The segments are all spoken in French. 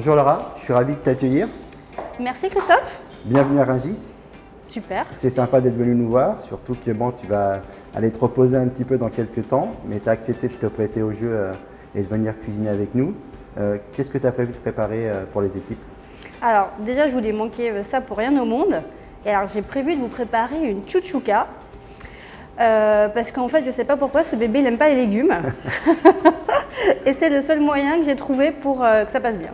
Bonjour Laura, je suis ravi de t'accueillir. Merci Christophe. Bienvenue à Rungis. Super. C'est sympa d'être venu nous voir, surtout que bon, tu vas aller te reposer un petit peu dans quelques temps, mais tu as accepté de te prêter au jeu et de venir cuisiner avec nous. Qu'est-ce que tu as prévu de préparer pour les équipes? Alors déjà, je voulais manquer ça pour rien au monde. Et alors j'ai prévu de vous préparer une chouchouka. Parce qu'en fait, je ne sais pas pourquoi ce bébé n'aime pas les légumes. Et c'est le seul moyen que j'ai trouvé pour que ça passe bien.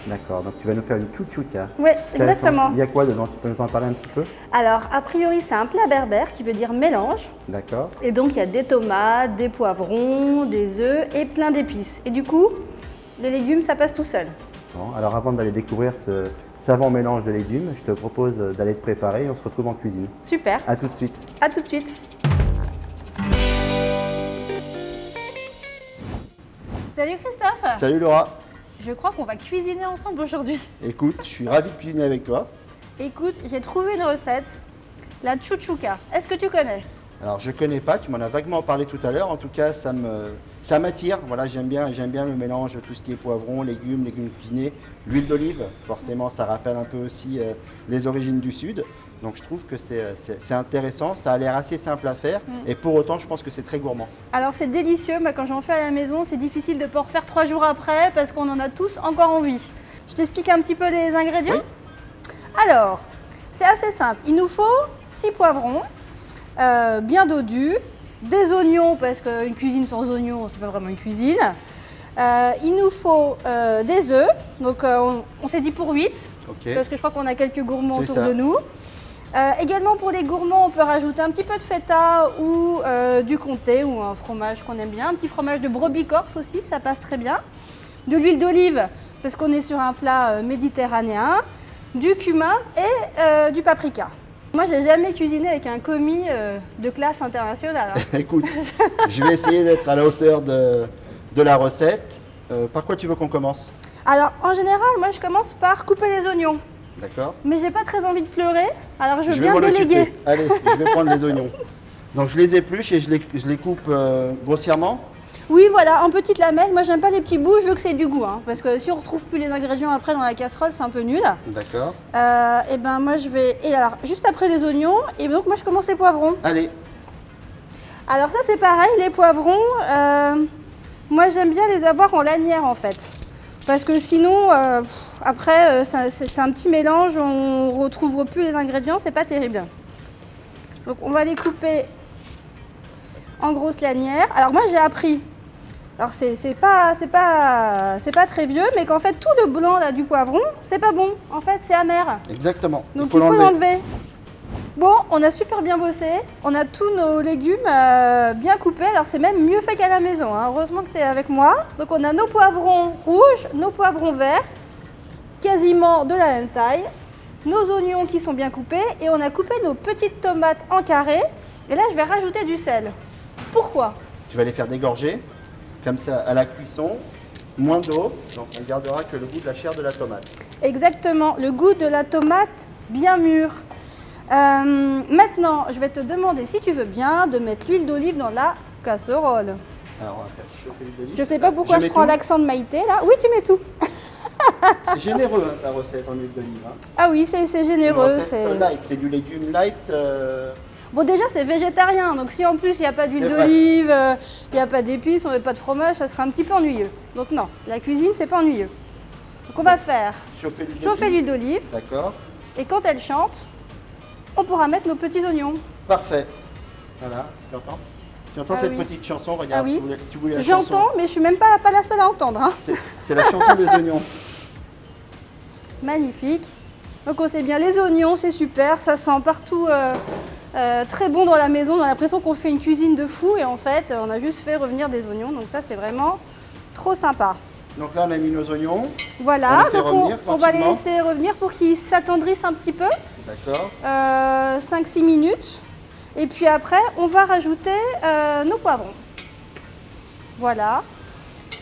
D'accord, donc tu vas nous faire une chouchouka. Oui, exactement. Il y a quoi dedans? Tu peux nous en parler un petit peu? Alors, a priori, c'est un plat berbère qui veut dire mélange. D'accord. Et donc, il y a des tomates, des poivrons, des œufs et plein d'épices. Et du coup, les légumes, ça passe tout seul. Bon, alors avant d'aller découvrir ce savant mélange de légumes, je te propose d'aller te préparer et on se retrouve en cuisine. Super. À tout de suite. À tout de suite. Salut Christophe. Salut Laura. Je crois qu'on va cuisiner ensemble aujourd'hui. Écoute, je suis ravi de cuisiner avec toi. Écoute, j'ai trouvé une recette, la chouchouka. Est-ce que tu connais? Alors je connais pas, tu m'en as vaguement parlé tout à l'heure. En tout cas, ça m'attire. Voilà, j'aime bien le mélange de tout ce qui est poivrons, légumes cuisinés, l'huile d'olive. Forcément, ça rappelle un peu aussi les origines du Sud. Donc je trouve que c'est intéressant, ça a l'air assez simple à faire et pour autant je pense que c'est très gourmand. Alors c'est délicieux, mais quand j'en fais à la maison, c'est difficile de ne pas en refaire 3 jours après parce qu'on en a tous encore envie. Je t'explique un petit peu les ingrédients. Oui. Alors, c'est assez simple. Il nous faut 6 poivrons, bien dodus, des oignons parce qu'une cuisine sans oignons, c'est pas vraiment une cuisine. Il nous faut des œufs, donc on s'est dit pour 8, parce que je crois qu'on a quelques gourmands autour de nous. Également pour les gourmands, on peut rajouter un petit peu de feta ou du comté ou un fromage qu'on aime bien. Un petit fromage de brebis corse aussi, ça passe très bien. De l'huile d'olive, parce qu'on est sur un plat méditerranéen. Du cumin et du paprika. Moi, j'ai jamais cuisiné avec un commis de classe internationale. Écoute, je vais essayer d'être à la hauteur de la recette. Par quoi tu veux qu'on commence? Alors, en général, moi, je commence par couper les oignons. D'accord. Mais j'ai pas très envie de pleurer, alors je vais viens déléguer. Allez, je vais prendre les oignons. Donc je les épluche et je les coupe grossièrement. Oui, voilà, en petites lamelles. Moi, j'aime pas les petits bouts, je veux que c'est du goût. Parce que si on retrouve plus les ingrédients après dans la casserole, c'est un peu nul. D'accord. Et ben moi, je vais... Et alors, juste après les oignons, et donc moi, je commence les poivrons. Allez. Alors ça, c'est pareil, les poivrons, moi, j'aime bien les avoir en lanière, en fait. Parce que sinon, après, c'est un petit mélange, on ne retrouve plus les ingrédients, c'est pas terrible. Donc on va les couper en grosses lanières. Alors moi j'ai appris, alors c'est pas très vieux, mais qu'en fait tout le blanc là, du poivron, c'est pas bon. En fait c'est amer. Exactement. Donc il faut l'enlever. Bon, on a super bien bossé, on a tous nos légumes bien coupés, alors c'est même mieux fait qu'à la maison, hein. Heureusement que tu es avec moi. Donc on a nos poivrons rouges, nos poivrons verts, quasiment de la même taille, nos oignons qui sont bien coupés et on a coupé nos petites tomates en carrés. Et là je vais rajouter du sel. Pourquoi? Tu vas les faire dégorger, comme ça à la cuisson, moins d'eau, donc on gardera que le goût de la chair de la tomate. Exactement, le goût de la tomate bien mûre. Maintenant, je vais te demander si tu veux bien de mettre l'huile d'olive dans la casserole. Alors, on va faire chauffer l'huile d'olive. Je sais pas pourquoi je prends l'accent de Maïté là. Oui, tu mets tout. C'est généreux ta recette en huile d'olive. Hein. Ah oui, c'est généreux. C'est light, c'est du légume light. Bon, déjà c'est végétarien, donc si en plus il n'y a pas d'huile d'olive, il n'y a pas d'épices, on ne met pas de fromage, ça sera un petit peu ennuyeux. Donc non, la cuisine c'est pas ennuyeux. Donc on va faire chauffer l'huile d'olive. D'accord. Et quand elle chante, on pourra mettre nos petits oignons. Parfait. Voilà, tu entends? Tu entends cette petite chanson? Regarde, oui. tu voulais la chanson. J'entends, mais je suis même pas la seule à entendre. Hein. C'est la chanson des oignons. Magnifique. Donc on sait bien, les oignons, c'est super, ça sent partout très bon dans la maison. On a l'impression qu'on fait une cuisine de fou et en fait, on a juste fait revenir des oignons. Donc ça, c'est vraiment trop sympa. Donc là, on a mis nos oignons. Voilà, on va les laisser revenir pour qu'ils s'attendrissent un petit peu. D'accord. 5-6 minutes. Et puis après, on va rajouter nos poivrons. Voilà.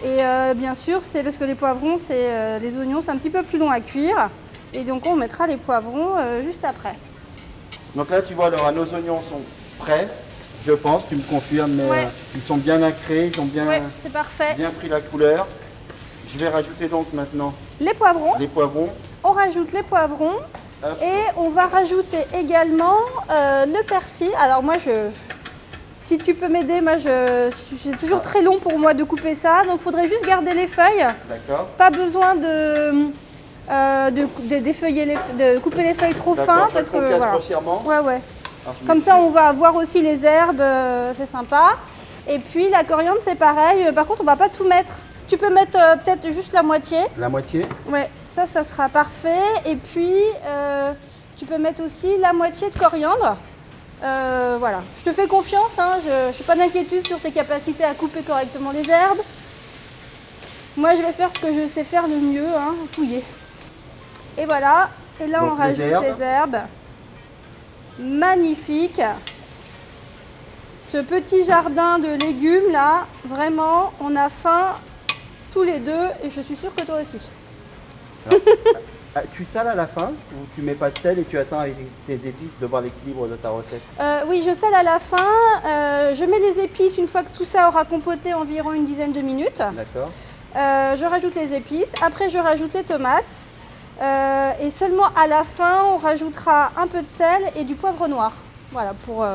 Et bien sûr, c'est parce que les poivrons, les oignons, c'est un petit peu plus long à cuire. Et donc, on mettra les poivrons juste après. Donc là, tu vois, Laura, nos oignons sont prêts, je pense. Tu me confirmes, mais ils sont bien nacrés, ils ont bien, c'est parfait. Bien pris la couleur. Je vais rajouter donc maintenant les poivrons. les poivrons. On rajoute les poivrons. Hop. Et on va rajouter également le persil. Alors moi, si tu peux m'aider, moi c'est toujours très long pour moi de couper ça. Donc il faudrait juste garder les feuilles. D'accord. Pas besoin défeuiller de couper les feuilles trop fin. Parce qu'on casse grossièrement. Ouais, ouais. Alors, Comme ça, on va avoir aussi les herbes, c'est sympa. Et puis la coriandre, c'est pareil. Par contre, on va pas tout mettre. Tu peux mettre peut-être juste la moitié. La moitié. Ouais, ça sera parfait. Et puis, tu peux mettre aussi la moitié de coriandre. Voilà, je te fais confiance, hein. Je n'ai pas d'inquiétude sur tes capacités à couper correctement les herbes. Moi, je vais faire ce que je sais faire le mieux, hein, touiller. Et voilà, et là, donc, on rajoute les herbes. Magnifique. Ce petit jardin de légumes, là, vraiment, on a faim tous les deux et je suis sûre que toi aussi. Tu sales à la fin ou tu mets pas de sel et tu attends avec tes épices de voir l'équilibre de ta recette? Oui, je sale à la fin. Je mets les épices une fois que tout ça aura compoté environ une dizaine de minutes. D'accord. Je rajoute les épices. Après, je rajoute les tomates. Et seulement à la fin, on rajoutera un peu de sel et du poivre noir. Voilà, pour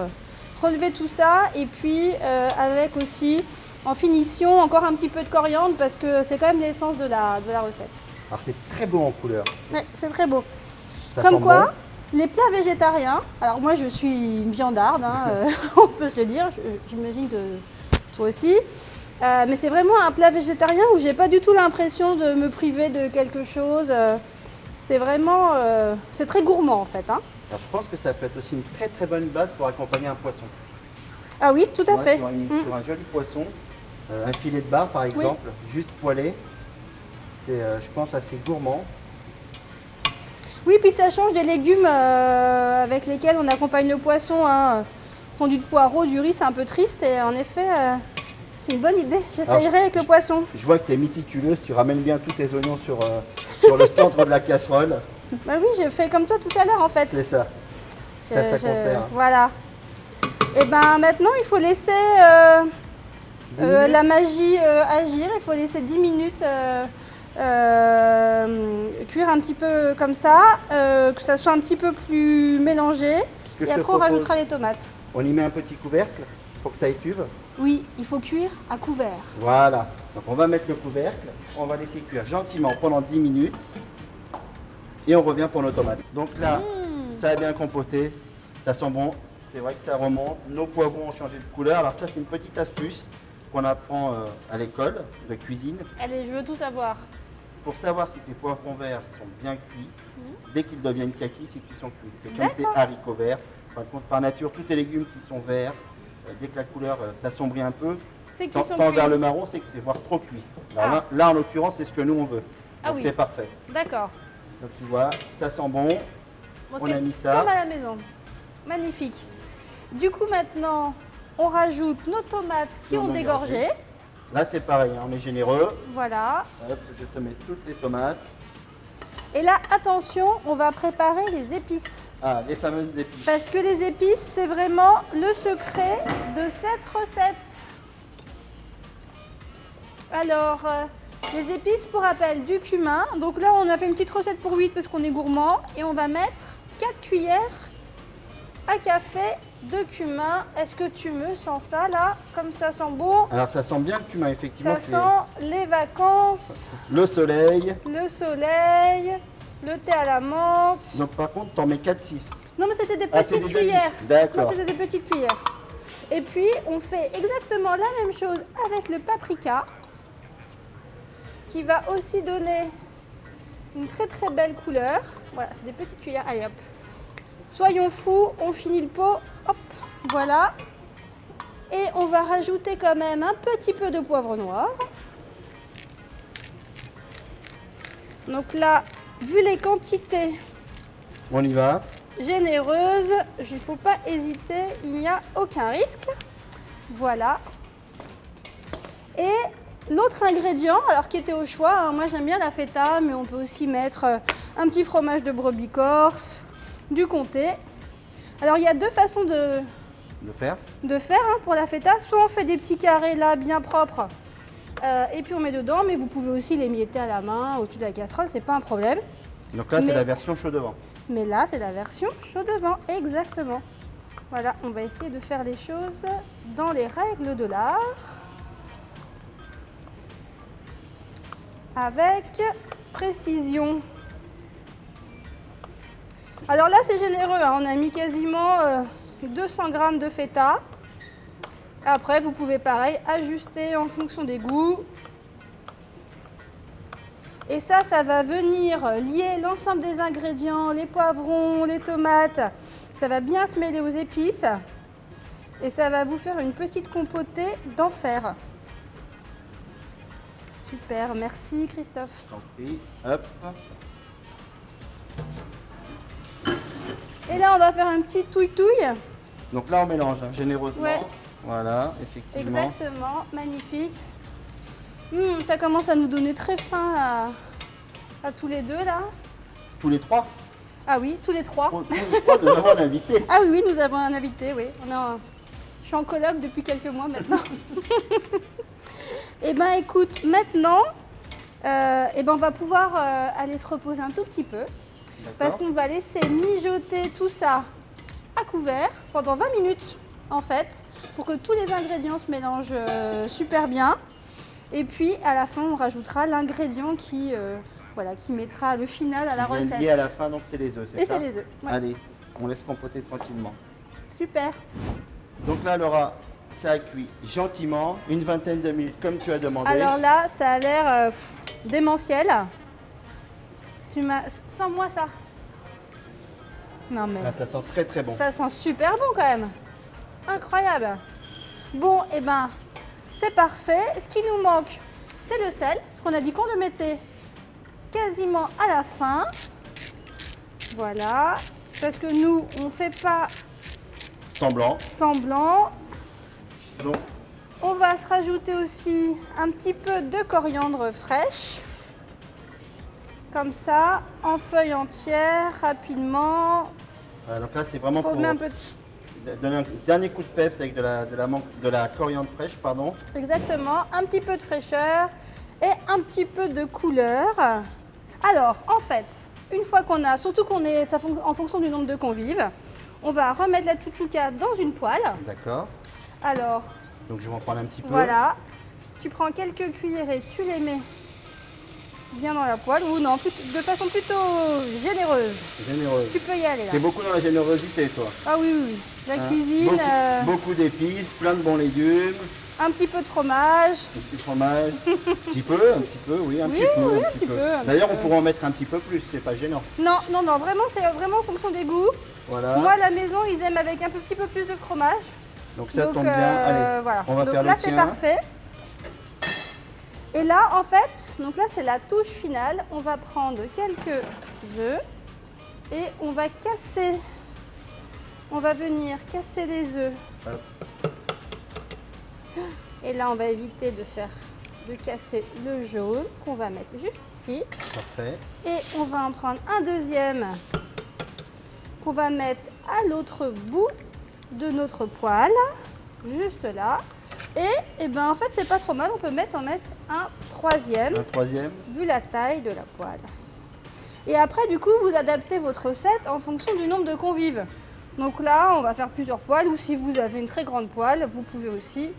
relever tout ça. Et puis, avec aussi, en finition, encore un petit peu de coriandre parce que c'est quand même l'essence de la recette. Alors c'est très beau en couleur. Ouais, c'est très beau. Ça Comme sent quoi, les plats végétariens, alors moi je suis une viandarde, hein, on peut se le dire, j'imagine que toi aussi. Mais c'est vraiment un plat végétarien où j'ai pas du tout l'impression de me priver de quelque chose. C'est vraiment, c'est très gourmand en fait. Hein. Alors, je pense que ça peut être aussi une très très bonne base pour accompagner un poisson. Ah oui, tout à fait. Sur un joli poisson, un filet de bar par exemple, juste poêlé. C'est, je pense, assez gourmand. Oui, puis ça change des légumes avec lesquels on accompagne le poisson. Hein. Fondu de poireaux, du riz, c'est un peu triste et en effet, c'est une bonne idée. J'essayerai avec le poisson. Je vois que tu es méticuleuse, tu ramènes bien tous tes oignons sur le centre de la casserole. Bah oui, j'ai fait comme toi tout à l'heure en fait. C'est ça. Ça conserve. Voilà. Et ben maintenant, il faut laisser la magie agir. Il faut laisser 10 minutes cuire un petit peu comme ça, que ça soit un petit peu plus mélangé. Et après, on rajoutera les tomates. On y met un petit couvercle pour que ça étuve. Oui, il faut cuire à couvert. Voilà. Donc on va mettre le couvercle, on va laisser cuire gentiment pendant 10 minutes. Et on revient pour nos tomates. Donc là, ça a bien compoté, ça sent bon. C'est vrai que ça remonte. Nos poivrons ont changé de couleur. Alors ça, c'est une petite astuce qu'on apprend à l'école de cuisine. Allez, je veux tout savoir. Pour savoir si tes poivrons verts sont bien cuits, dès qu'ils deviennent kaki, c'est qu'ils sont cuits. C'est comme tes haricots verts. En fin de compte, par nature, tous tes légumes qui sont verts, dès que la couleur s'assombrit un peu, tend vers le marron, c'est que c'est voire trop cuit. Alors là, en l'occurrence, c'est ce que nous, on veut. Donc c'est parfait. D'accord. Donc tu vois, ça sent bon. On a mis ça. Comme à la maison. Magnifique. Du coup, maintenant, on rajoute nos tomates qui ont dégorgé. Là, c'est pareil, hein, on est généreux. Voilà. Hop, je te mets toutes les tomates. Et là, attention, on va préparer les épices. Ah, les fameuses épices. Parce que les épices, c'est vraiment le secret de cette recette. Alors, les épices, pour rappel, du cumin. Donc là, on a fait une petite recette pour 8 parce qu'on est gourmand. Et on va mettre 4 cuillères à café de cumin. Est-ce que tu me sens ça là? Comme ça sent bon. Alors ça sent bien le cumin, effectivement. Ça sent les vacances. Le soleil. Le soleil. Le thé à la menthe. Donc par contre, t'en mets 4-6. Non mais c'était des petites cuillères. D'accord. Non, c'était des petites cuillères. Et puis on fait exactement la même chose avec le paprika, qui va aussi donner une très très belle couleur. Voilà, c'est des petites cuillères. Allez hop. Soyons fous, on finit le pot. Hop, voilà. Et on va rajouter quand même un petit peu de poivre noir. Donc là, vu les quantités On y va. généreuses, il ne faut pas hésiter, il n'y a aucun risque. Voilà. Et l'autre ingrédient, alors qui était au choix, hein, moi j'aime bien la feta, mais on peut aussi mettre un petit fromage de brebis corse, du comté. Alors il y a deux façons de faire hein, pour la feta. Soit on fait des petits carrés là bien propres Et puis on met dedans, mais vous pouvez aussi l'émietter à la main au-dessus de la casserole, c'est pas un problème. Donc là, c'est Mais- la version chaud devant. Mais là, c'est la version chaud devant, exactement. Voilà, on va essayer de faire les choses dans les règles de l'art. Avec précision. Alors là, c'est généreux, hein. On a mis quasiment 200 grammes de feta. Après, vous pouvez pareil ajuster en fonction des goûts. Et ça va venir lier l'ensemble des ingrédients, les poivrons, les tomates. Ça va bien se mêler aux épices. Et ça va vous faire une petite compotée d'enfer. Super, merci Christophe. Tant pis. Hop. Et là, on va faire un petit touille-touille. Donc là, on mélange hein, généreusement. Ouais. Voilà, effectivement. Exactement, magnifique. Ça commence à nous donner très faim à tous les deux là. Tous les trois. Ah oui, tous les trois. Tous les trois, nous avons un invité. Ah oui, nous avons un invité, oui. Je suis en coloc depuis quelques mois maintenant. Eh bien écoute, maintenant, on va pouvoir aller se reposer un tout petit peu. Parce qu'on va laisser mijoter tout ça à couvert pendant 20 minutes en fait, pour que tous les ingrédients se mélangent super bien. Et puis à la fin, on rajoutera l'ingrédient qui mettra le final à la recette. Et à la fin, donc c'est les œufs, c'est ça? Et c'est les œufs. Ouais. Allez, on laisse compoter tranquillement. Super. Donc là, Laura, ça a cuit gentiment, une vingtaine de minutes, comme tu as demandé. Alors là, ça a l'air démentiel. Sens-moi ça. Non mais Là, ça sent très très bon. ça sent super bon quand même. Incroyable. Bon, et ben, c'est parfait. Ce qui nous manque, c'est le sel. Parce qu'on a dit qu'on le mettait quasiment à la fin. Voilà. Parce que nous, on ne fait pas Semblant. semblant. Donc, On va se rajouter aussi un petit peu de coriandre fraîche. Comme ça, en feuilles entières, rapidement. voilà, donc là, c'est vraiment On pour met un peu donner un dernier coup de peps avec de la coriandre fraîche, pardon. Exactement, un petit peu de fraîcheur et un petit peu de couleur. Alors, en fait, une fois qu'on a, surtout en fonction du nombre de convives, on va remettre la chouchouka dans une poêle. D'accord. Alors, Donc, je vais en prendre un petit peu. voilà, tu prends quelques cuillerées, tu les mets bien dans la poêle, ou non, de façon plutôt généreuse. Généreuse. Tu peux y aller là. T'es beaucoup dans la générosité, toi. Ah oui, oui, oui. La Hein, cuisine, beaucoup d'épices, plein de bons légumes, un petit peu de fromage. un petit fromage. Un petit peu, oui, un Oui, petit peu. oui, un un petit petit peu. peu, un D'ailleurs, petit on peu. pourrait en mettre un petit peu plus, c'est pas gênant. Non, non, non, vraiment, c'est vraiment en fonction des goûts. Voilà. Moi, à la maison, ils aiment avec un petit peu plus de fromage. Donc ça Donc, tombe bien. Allez, voilà. on va Donc faire là, le c'est tien. parfait. Et là, en fait, donc là, c'est la touche finale. On va prendre quelques œufs et on va casser. On va venir casser les œufs. Hop. Et là, on va éviter de casser le jaune qu'on va mettre juste ici. Parfait. Et on va en prendre un deuxième qu'on va mettre à l'autre bout de notre poêle, juste là. Et ben en fait, c'est pas trop mal, on peut en mettre un troisième, Un troisième. vu la taille de la poêle. Et après, du coup, vous adaptez votre recette en fonction du nombre de convives. Donc là, on va faire plusieurs poêles, ou si vous avez une très grande poêle, vous pouvez aussi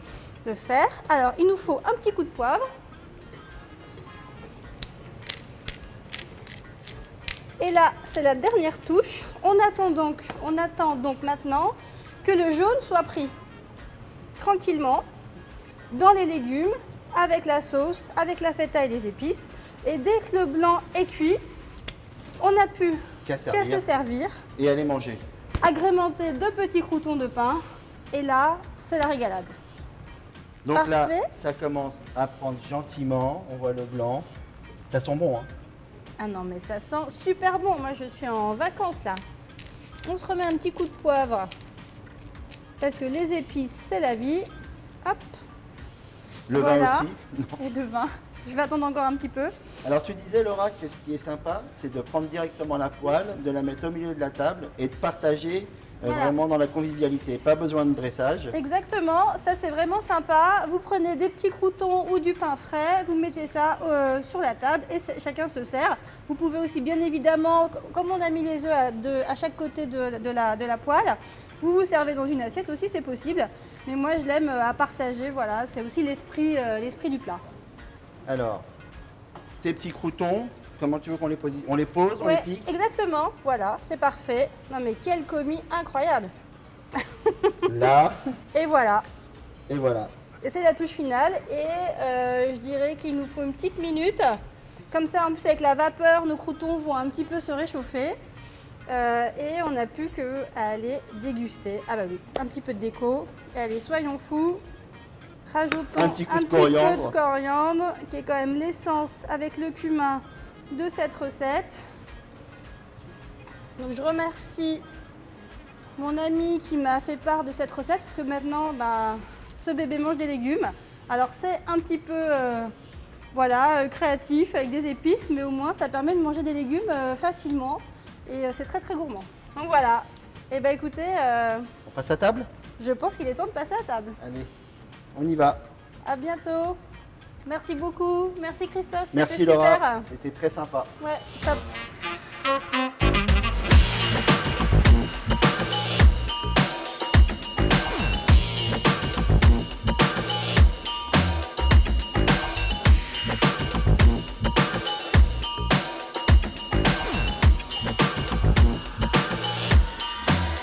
le faire. Alors, il nous faut un petit coup de poivre. Et là, c'est la dernière touche. On attend donc maintenant que le jaune soit pris tranquillement dans les légumes, avec la sauce, avec la feta et les épices. Et dès que le blanc est cuit, on n'a plus Qu'à qu'à servir. se servir, Et aller manger. agrémenter de petits croûtons de pain. Et là, c'est la régalade. Donc Parfait. là, ça commence à prendre gentiment. On voit le blanc. Ça sent bon, hein. Ah non, mais ça sent super bon. Moi, je suis en vacances là. On se remet un petit coup de poivre. Parce que les épices, c'est la vie. Hop, Le Voilà. vin aussi. et le vin. Je vais attendre encore un petit peu. Alors tu disais, Laura, que ce qui est sympa, c'est de prendre directement la poêle, de la mettre au milieu de la table et de partager Voilà. Vraiment dans la convivialité, pas besoin de dressage. Exactement, ça c'est vraiment sympa. Vous prenez des petits croûtons ou du pain frais, vous mettez ça sur la table et chacun se sert. Vous pouvez aussi bien évidemment, comme on a mis les œufs à chaque côté de la poêle, vous vous servez dans une assiette aussi, c'est possible. Mais moi je l'aime à partager, voilà, c'est aussi l'esprit du plat. Alors, tes petits croûtons, comment tu veux qu'on les pose? On les pose, on Ouais, les pique? exactement, voilà, c'est parfait. Non mais quel commis incroyable. Là, Et voilà. et voilà. Et c'est la touche finale et je dirais qu'il nous faut une petite minute. Comme ça, en plus avec la vapeur, nos croûtons vont un petit peu se réchauffer. Et on n'a plus qu'à aller déguster. Ah bah oui, un petit peu de déco. Et allez, soyons fous. Rajoutons Un petit coup de peu coriandre. de coriandre, qui est quand même l'essence avec le cumin de cette recette. Donc je remercie mon ami qui m'a fait part de cette recette, parce que maintenant, bah, ce bébé mange des légumes. Alors c'est un petit peu créatif avec des épices, mais au moins ça permet de manger des légumes facilement et c'est très très gourmand. Donc voilà, et bah écoutez, On passe à table? je pense qu'il est temps de passer à table. Allez, on y va. À bientôt. Merci beaucoup. Merci Christophe. Merci c'était Laura, super. c'était très sympa. Ouais, top.